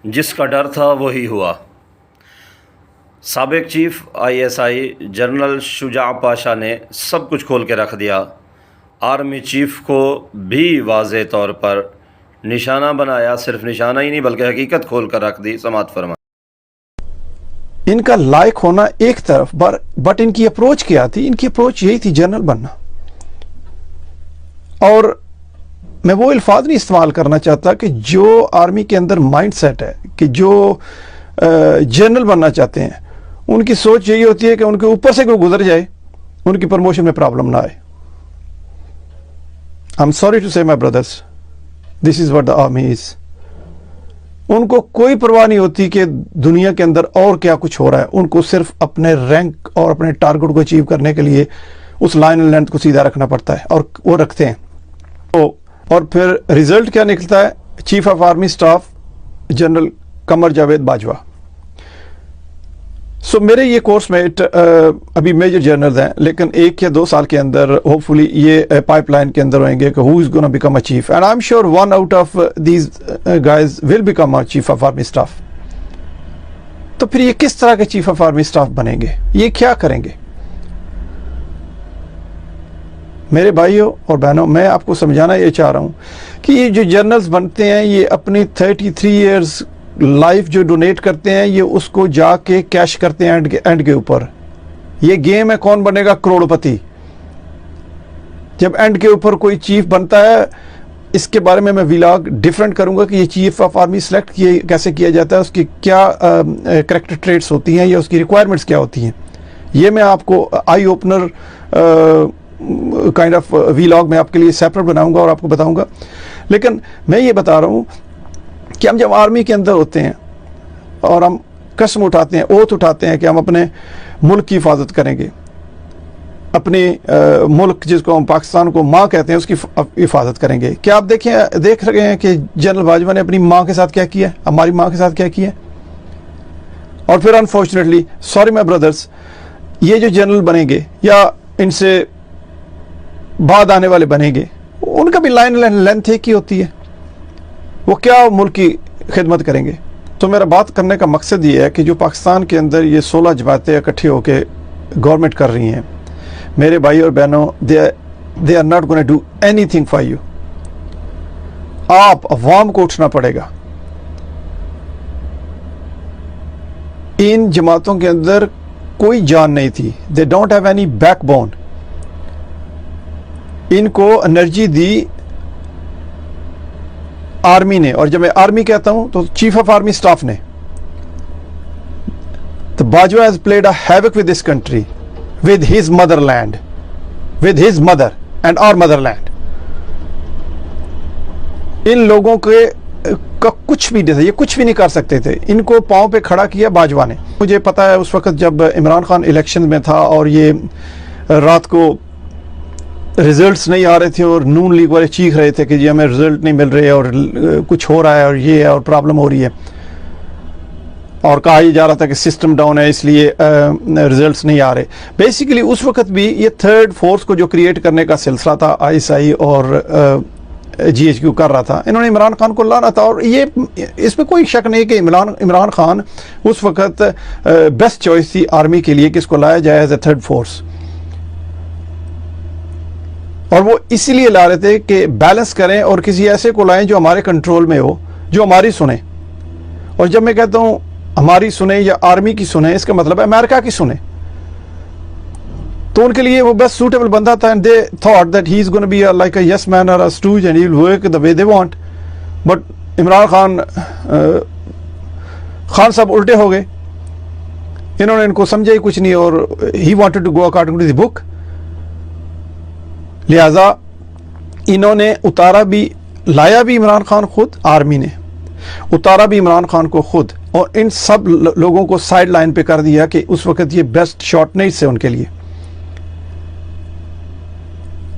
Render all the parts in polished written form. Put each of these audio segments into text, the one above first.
जिसका डर था वही हुआ। साबिक chief ISI general Shuja Pasha ने सब कुछ खोल के रख दिया। आर्मी चीफ को भी वाज़े तौर पर निशाना बनाया। सिर्फ निशाना ही नहीं बल्कि हकीकत खोल कर रख दी। समात फरमा। इनका लायक होना एक तरफ, बट इनकी अप्रोच क्या थी? इनकी अप्रोच यही थी, जनरल बनना। और मैं वो अल्फाज नहीं इस्तेमाल करना चाहता कि जो आर्मी के अंदर माइंड सेट है कि जो जनरल बनना चाहते हैं, उनकी सोच यही होती है कि उनके ऊपर से कोई गुजर जाए, उनकी प्रमोशन में प्रॉब्लम ना आए। आई एम सॉरी टू से my brothers, this is what the army is. उनको कोई परवाह नहीं होती कि दुनिया के अंदर और क्या कुछ हो रहा है। उनको सिर्फ अपने रैंक और अपने टारगेट को अचीव करने के लिए उस लाइन एंड लेंथ को सीधा रखना पड़ता है, और वो रखते हैं। तो और फिर रिजल्ट क्या निकलता है? Chief of army staff general Qamar Javed Bajwa. So मेरे ये कोर्स में अभी मेजर जनरल हैं, लेकिन 1 या 2 साल के अंदर होपफुली ये पाइपलाइन के अंदर होंगे कि who is gonna become a chief, and I am sure one out of these guys will become a chief of army staff. तो फिर ये किस तरह के चीफ ऑफ आर्मी स्टाफ बनेंगे? ये क्या करेंगे? मेरे भाइयों और बहनों, मैं आपको समझाना ये चाह रहा हूं कि ये जो जनरल्स बनते हैं, ये अपनी 33 इयर्स लाइफ जो डोनेट करते हैं, ये उसको जाके कैश करते हैं एंड के ऊपर। ये गेम है कौन बनेगा करोड़पति। जब एंड के ऊपर कोई चीफ बनता है, इसके बारे में मैं व्लॉग डिफरेंट करूंगा कि ये चीफ ऑफ आर्मी सेलेक्ट कैसे किया जाता है, उसकी क्या कैरेक्टर ट्रेट्स होती हैं या उसकी रिक्वायरमेंट्स क्या होती हैं। ये मैं आपको eye opener kind of vlog में आपके लिए सेपरेट बनाऊंगा और आपको बताऊंगा। लेकिन मैं ये बता रहा हूं कि हम जब आर्मी के अंदर होते हैं और हम कसम उठाते हैं, ओथ उठाते हैं कि हम अपने मुल्क की हिफाजत करेंगे, अपने मुल्क जिसको हम पाकिस्तान को माँ कहते हैं उसकी हिफाजत करेंगे। क्या आप देख रहे हैं कि जनरल बाजवा ने अपनी माँ के साथ क्या किया, हमारी माँ के साथ क्या किया? और फिर अनफॉर्चुनेटली, सॉरी माय ब्रदर्स, ये जो जनरल बनेंगे या इनसे बाद आने वाले बनेंगे, उनका भी लाइन लेंथ एक ही होती है। वो क्या मुल्क की खिदमत करेंगे? तो मेरा बात करने का मकसद ये है कि जो पाकिस्तान के अंदर ये 16 जमातें इकट्ठी होकर गवर्नमेंट कर रही हैं, मेरे भाई और बहनों, they are not gonna do anything for you. आप अवाम को उठना पड़ेगा। इन जमातों के अंदर कोई जान नहीं थी। They don't have any backbone. इनको एनर्जी दी आर्मी ने, और जब मैं आर्मी कहता हूं तो चीफ ऑफ आर्मी स्टाफ ने। तो Bajwa has played a havoc with this country, with his motherland, with his mother and our motherland. इन लोगों के का कुछ भी नहीं था, ये कुछ भी नहीं कर सकते थे। इनको पांव पे खड़ा किया बाजवा ने। मुझे पता है उस वक्त जब इमरान खान इलेक्शन में था और ये रात को रिजल्ट्स नहीं आ रहे थे और नून लीग वाले चीख रहे थे कि जी हमें रिजल्ट नहीं मिल रहे और कुछ हो रहा है और ये है और प्रॉब्लम हो रही है, और कहा जा रहा था कि सिस्टम डाउन है इसलिए रिजल्ट्स नहीं आ रहे। बेसिकली उस वक्त भी ये थर्ड फोर्स को जो क्रिएट करने का सिलसिला था आईएसआई और जीएचक्यू कर रहा था, इन्होंने इमरान खान को लाना था। और ये इसमें कोई शक नहीं कि इमरान खान उस वक्त बेस्ट चॉइस थी आर्मी के लिए कि इसको लाया जाए एज ए थर्ड फोर्स। और वो इसीलिए ला रहे थे कि बैलेंस करें और किसी ऐसे को लाएं जो हमारे कंट्रोल में हो, जो हमारी सुने। और जब मैं कहता हूं हमारी सुने या आर्मी की सुने, इसका मतलब है अमेरिका की सुने। तो उनके लिए वो बेस्ट सूटेबल बंदा था, and they thought that he is gonna be like a yes man और a stooge and he will work the way they want. But Imran Khan sahab उल्टे हो गए। इन्होंने इनको समझा ही कुछ नहीं और he wanted to go according to the book. लिहाजा इन्होंने उतारा भी, लाया भी इमरान खान खुद, आर्मी ने उतारा भी इमरान खान को खुद, और इन सब लोगों को साइड लाइन पे कर दिया कि उस वक्त ये बेस्ट शॉट नहीं थे उनके लिए।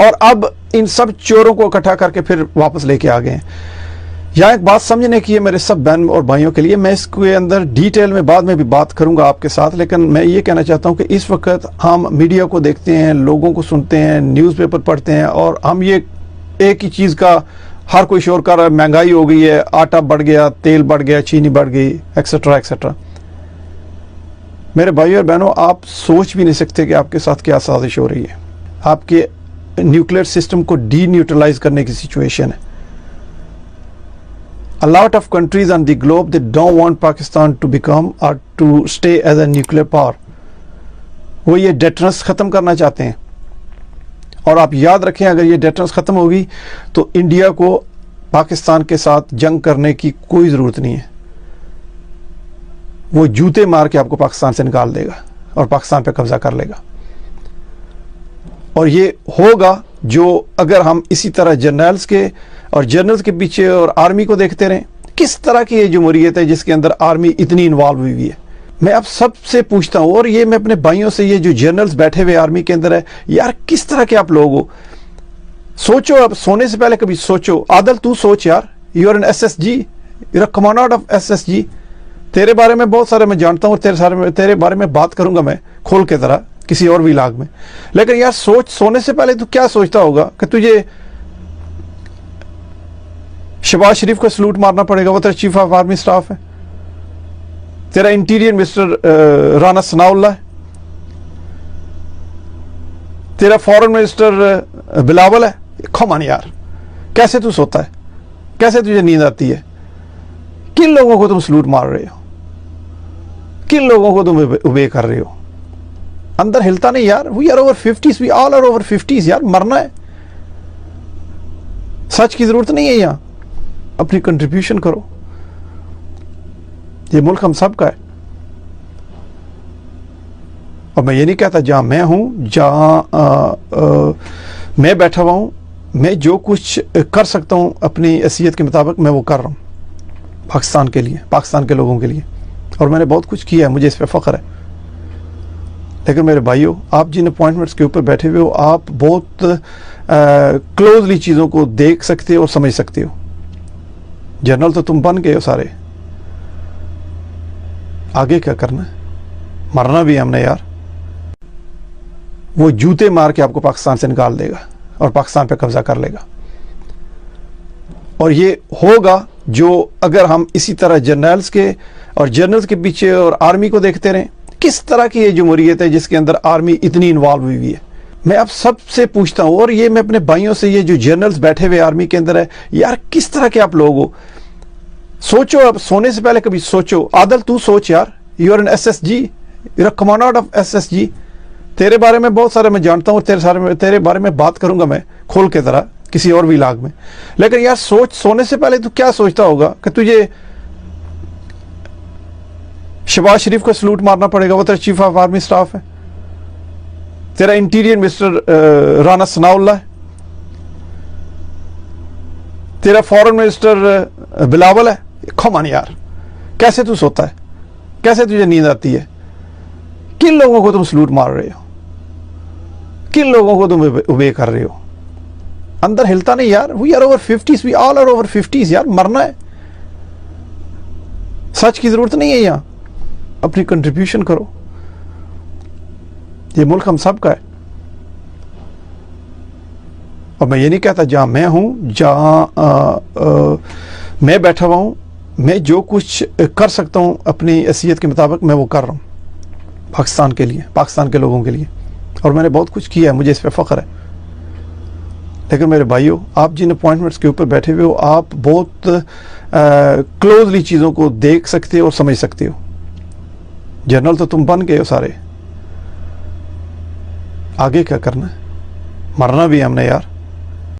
और अब इन सब चोरों को इकट्ठा करके फिर वापस लेके आ गए। यहाँ एक बात समझने की है मेरे सब बहन और भाइयों के लिए। मैं इसके अंदर डिटेल में बाद में भी बात करूंगा आपके साथ, लेकिन मैं ये कहना चाहता हूं कि इस वक्त हम मीडिया को देखते हैं, लोगों को सुनते हैं, न्यूज़पेपर पढ़ते हैं, और हम ये एक ही चीज़ का हर कोई शोर कर रहा है, महंगाई हो गई है, आटा बढ़ गया, तेल बढ़ गया, चीनी बढ़ गई, एक्सेट्रा एक्सेट्रा। मेरे भाई और बहनों, आप सोच भी नहीं सकते कि आपके साथ क्या साजिश हो रही है। आपके न्यूक्लियर सिस्टम को डी न्यूट्रलाइज करने की सिचुएशन है। A lot of countries on the globe, they don't want Pakistan to become or to stay as a nuclear power. वो ये डेटरेंस ख़त्म करना चाहते हैं। और आप याद रखें, अगर ये डेटरेंस ख़त्म होगी तो इंडिया को पाकिस्तान के साथ जंग करने की कोई ज़रूरत नहीं है। वो जूते मार के आपको पाकिस्तान से निकाल देगा और पाकिस्तान पे कब्जा कर लेगा। और ये होगा जो अगर हम इसी तरह जर्नल्स के पीछे और आर्मी को देखते रहें। किस तरह की ये जमहूरियत है जिसके अंदर आर्मी इतनी इन्वॉल्व हुई है। मैं आप सबसे पूछता हूँ, और ये मैं अपने भाइयों से, ये जो जर्नल्स बैठे हुए आर्मी के अंदर है, यार किस तरह के आप लोग हो। सोचो, अब सोने से पहले कभी सोचो। आदल तू सोच यार, you are an SSG, you are commander of SSG। तेरे बारे में बहुत सारे मैं जानता हूँ, तेरे बारे में बात करूंगा मैं खोल के तरह किसी और व्लॉग में। लेकिन यार सोच, सोने से पहले तू क्या सोचता होगा कि तुझे शहबाज शरीफ को सलूट मारना पड़ेगा, वो तेरा चीफ ऑफ आर्मी स्टाफ है। तेरा इंटीरियर मिनिस्टर राना सनाउल्लाह है। तेरा फॉरेन मिनिस्टर बिलावल है। कमान यार, कैसे तू सोता है, कैसे तुझे नींद आती है। किन लोगों को तुम सलूट मार रहे हो, किन लोगों को तुम उबे कर रहे हो। अंदर हिलता नहीं यार। We are over 50s, we all are over 50s यार। मरना है, सच की जरूरत नहीं है। यहां अपनी कंट्रीब्यूशन करो। ये मुल्क हम सब का है। और मैं ये नहीं कहता जहां मैं हूं, जहां मैं बैठा हुआ हूं, मैं जो कुछ कर सकता हूं अपनी हैसियत के मुताबिक मैं वो कर रहा हूं, पाकिस्तान के लिए, पाकिस्तान के लोगों के लिए। और मैंने बहुत कुछ किया है, मुझे इस पर फख्र है। लेकिन मेरे भाइयों, आप जिन अपॉइंटमेंट्स के ऊपर बैठे हुए हो, आप बहुत क्लोजली चीज़ों को देख सकते हो और समझ सकते हो। जनरल तो तुम बन गए हो सारे, आगे क्या करना है। मरना भी हमने यार। वो जूते मार के आपको पाकिस्तान से निकाल देगा और पाकिस्तान पे कब्जा कर लेगा। और ये होगा जो अगर हम इसी तरह जर्नल्स के पीछे और आर्मी को देखते रहें। किस तरह की ये जमहूरियत है जिसके अंदर आर्मी इतनी इन्वॉल्व हुई है। मैं आप सबसे पूछता हूँ, और ये मैं अपने भाइयों से, ये जो जर्नल्स बैठे हुए आर्मी के अंदर है, यार किस तरह के आप लोग हो। सोचो, अब सोने से पहले कभी सोचो। आदल तू सोच यार, you are an SSG, you are commander of SSG। तेरे बारे में बहुत सारे मैं जानता हूँ, तेरे बारे में बात करूंगा मैं खोल के तरह किसी और व्लॉग में। लेकिन यार सोच, सोने से पहले तू क्या सोचता होगा कि तुझे शहबाज शरीफ को सलूट मारना पड़ेगा, वो तेरा चीफ ऑफ आर्मी स्टाफ है। तेरा इंटीरियर मिनिस्टर राना सनाउल्लाह है। तेरा फॉरेन मिनिस्टर बिलावल है। कमान यार, कैसे तू सोता है, कैसे तुझे नींद आती है। किन लोगों को तुम सलूट मार रहे हो, किन लोगों को तुम उबे कर रहे हो। अंदर हिलता नहीं यार। We are over 50s, we all are over 50s यार। मरना है, सच की जरूरत नहीं है। यहां अपनी कंट्रीब्यूशन करो। ये मुल्क हम सब का है। और मैं ये नहीं कहता जहां मैं हूं, जहां मैं बैठा हुआ हूं, मैं जो कुछ कर सकता हूं अपनी हैसियत के मुताबिक मैं वो कर रहा हूं, पाकिस्तान के लिए, पाकिस्तान के लोगों के लिए। और मैंने बहुत कुछ किया है, मुझे इस पर फख्र है। लेकिन मेरे भाइयों, आप जिन अपॉइंटमेंट्स के ऊपर बैठे हुए हो, आप बहुत क्लोजली चीज़ों को देख सकते हो और समझ सकते हो। जनरल तो तुम बन गए हो सारे, आगे क्या करना है। मरना भी हमने यार।